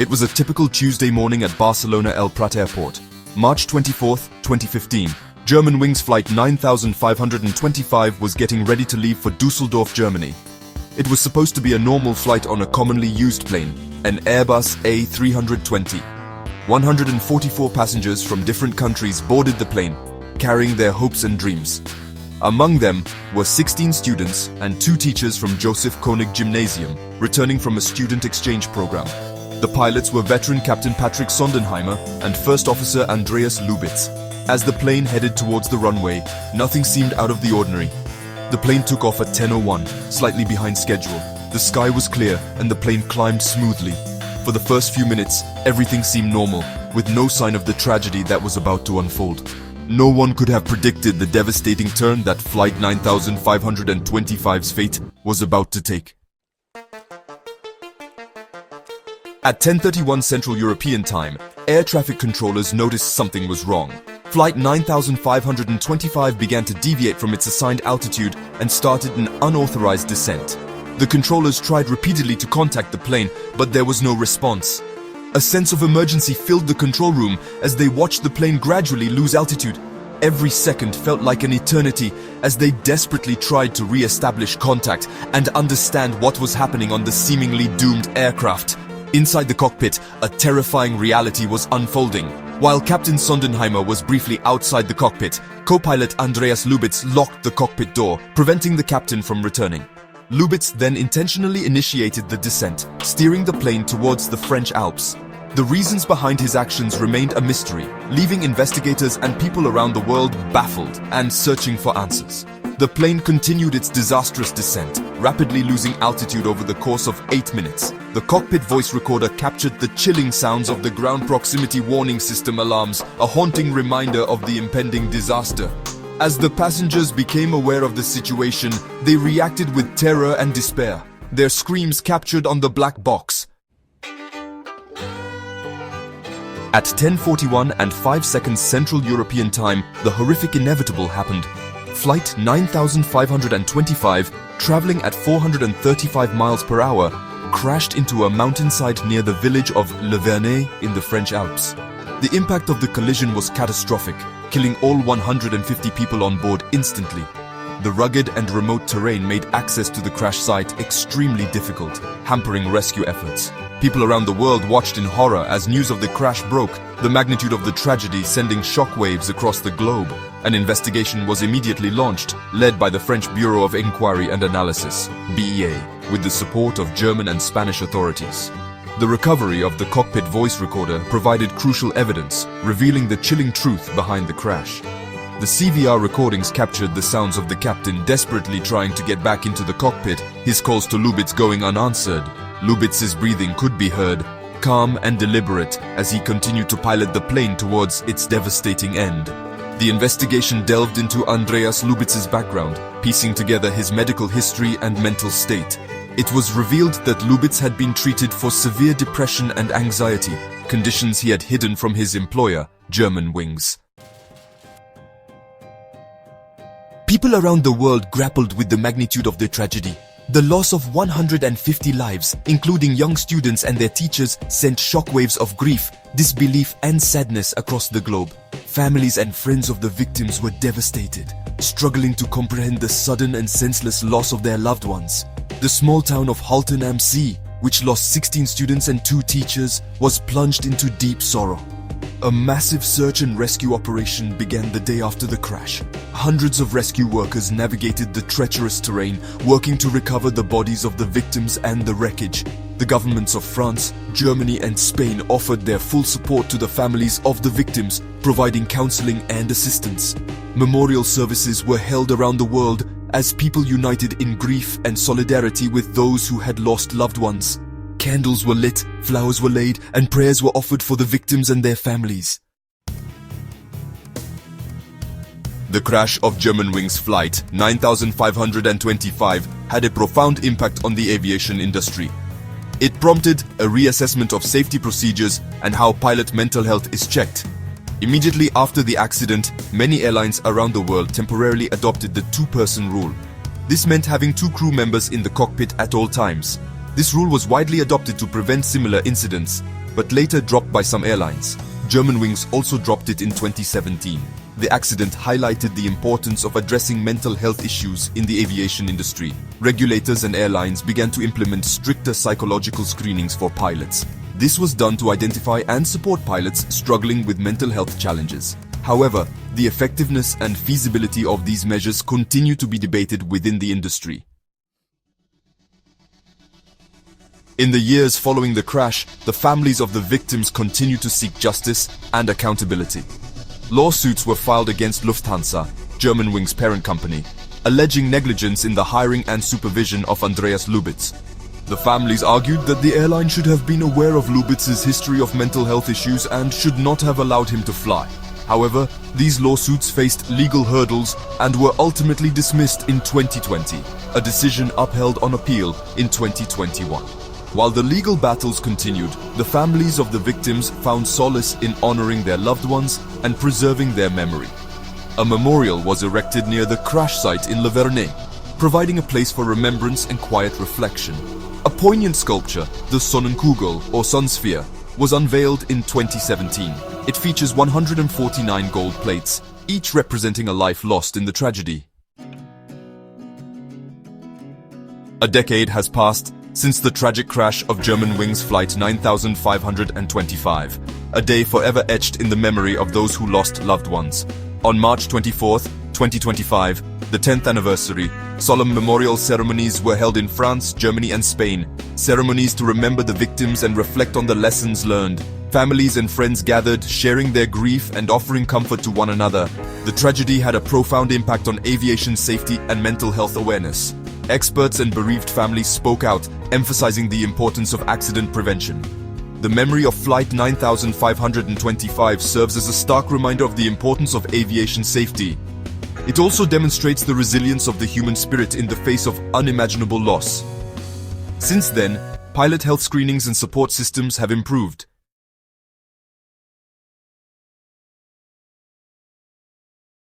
It was a typical Tuesday morning at Barcelona El Prat Airport. March 24, 2015. Germanwings Flight 9525 was getting ready to leave for Düsseldorf, Germany. It was supposed to be a normal flight on a commonly used plane, an Airbus A320. 144 passengers from different countries boarded the plane, carrying their hopes and dreams. Among them were 16 students and 2 teachers from Joseph Koenig Gymnasium, returning from a student exchange program. The pilots were veteran Captain Patrick Sondenheimer and First Officer Andreas Lubitz. As the plane headed towards the runway, nothing seemed out of the ordinary. The plane took off at 10:01, slightly behind schedule. The sky was clear and the plane climbed smoothly. For the first few minutes, everything seemed normal, with no sign of the tragedy that was about to unfold. No one could have predicted the devastating turn that Flight 9525's fate was about to take. At 10:31 Central European Time, air traffic controllers noticed something was wrong. Flight 9525 began to deviate from its assigned altitude and started an unauthorized descent. The controllers tried repeatedly to contact the plane, but there was no response. A sense of emergency filled the control room as they watched the plane gradually lose altitude. Every second felt like an eternity as they desperately tried to re-establish contact and understand what was happening on the seemingly doomed aircraft. Inside the cockpit, a terrifying reality was unfolding. While Captain Sondenheimer was briefly outside the cockpit, co-pilot Andreas Lubitz locked the cockpit door, preventing the captain from returning. Lubitz then intentionally initiated the descent, steering the plane towards the French Alps. The reasons behind his actions remained a mystery, leaving investigators and people around the world baffled and searching for answers. The plane continued its disastrous descent, rapidly losing altitude over the course of 8 minutes. The cockpit voice recorder captured the chilling sounds of the ground proximity warning system alarms, a haunting reminder of the impending disaster. As the passengers became aware of the situation, they reacted with terror and despair, their screams captured on the black box. At 10:41 and 5 seconds Central European Time, the horrific inevitable happened. Flight 9525, traveling at 435 miles per hour, crashed into a mountainside near the village of Le Vernet in the French Alps. The impact of the collision was catastrophic, killing all 150 people on board instantly. The rugged and remote terrain made access to the crash site extremely difficult, hampering rescue efforts. People around the world watched in horror as news of the crash broke, the magnitude of the tragedy sending shockwaves across the globe. An investigation was immediately launched, led by the French Bureau of Inquiry and Analysis, BEA, with the support of German and Spanish authorities. The recovery of the cockpit voice recorder provided crucial evidence, revealing the chilling truth behind the crash. The CVR recordings captured the sounds of the captain desperately trying to get back into the cockpit, his calls to Lubitz going unanswered. Lubitz's breathing could be heard, calm and deliberate, as he continued to pilot the plane towards its devastating end. The investigation delved into Andreas Lubitz's background, piecing together his medical history and mental state. It was revealed that Lubitz had been treated for severe depression and anxiety, conditions he had hidden from his employer, Germanwings. People around the world grappled with the magnitude of the tragedy. The loss of 150 lives, including young students and their teachers, sent shockwaves of grief, disbelief and sadness across the globe. Families and friends of the victims were devastated, struggling to comprehend the sudden and senseless loss of their loved ones. The small town of Halton am See, which lost 16 students and 2 teachers, was plunged into deep sorrow. A massive search and rescue operation began the day after the crash. Hundreds of rescue workers navigated the treacherous terrain, working to recover the bodies of the victims and the wreckage. The governments of France, Germany and Spain offered their full support to the families of the victims, providing counseling and assistance. Memorial services were held around the world as people united in grief and solidarity with those who had lost loved ones. Candles were lit, flowers were laid, and prayers were offered for the victims and their families. The crash of Germanwings Flight 9525 had a profound impact on the aviation industry. It prompted a reassessment of safety procedures and how pilot mental health is checked. Immediately after the accident, many airlines around the world temporarily adopted the 2-person rule. This meant having 2 crew members in the cockpit at all times. This rule was widely adopted to prevent similar incidents. but later dropped by some airlines. Germanwings also dropped it in 2017. The accident highlighted the importance of addressing mental health issues in the aviation industry. Regulators and airlines began to implement stricter psychological screenings for pilots. This was done to identify and support pilots struggling with mental health challenges. However, the effectiveness and feasibility of these measures continue to be debated within the industry. In the years following the crash, the families of the victims continue to seek justice and accountability. Lawsuits were filed against Lufthansa, Germanwings' parent company, alleging negligence in the hiring and supervision of Andreas Lubitz. The families argued that the airline should have been aware of Lubitz's history of mental health issues and should not have allowed him to fly. However, these lawsuits faced legal hurdles and were ultimately dismissed in 2020, a decision upheld on appeal in 2021. While the legal battles continued, the families of the victims found solace in honoring their loved ones and preserving their memory. A memorial was erected near the crash site in Le Vernet, providing a place for remembrance and quiet reflection. A poignant sculpture, the Sonnenkugel or Sun Sphere, was unveiled in 2017. It features 149 gold plates, each representing a life lost in the tragedy. A decade has passed since the tragic crash of Germanwings Flight 9525, a day forever etched in the memory of those who lost loved ones. On March 24, 2025, the 10th anniversary, solemn memorial ceremonies were held in France, Germany and Spain, ceremonies to remember the victims and reflect on the lessons learned. Families and friends gathered, sharing their grief and offering comfort to one another. The tragedy had a profound impact on aviation safety and mental health awareness. Experts and bereaved families spoke out, emphasizing the importance of accident prevention. The memory of Flight 9525 serves as a stark reminder of the importance of aviation safety. It also demonstrates the resilience of the human spirit in the face of unimaginable loss. Since then, pilot health screenings and support systems have improved.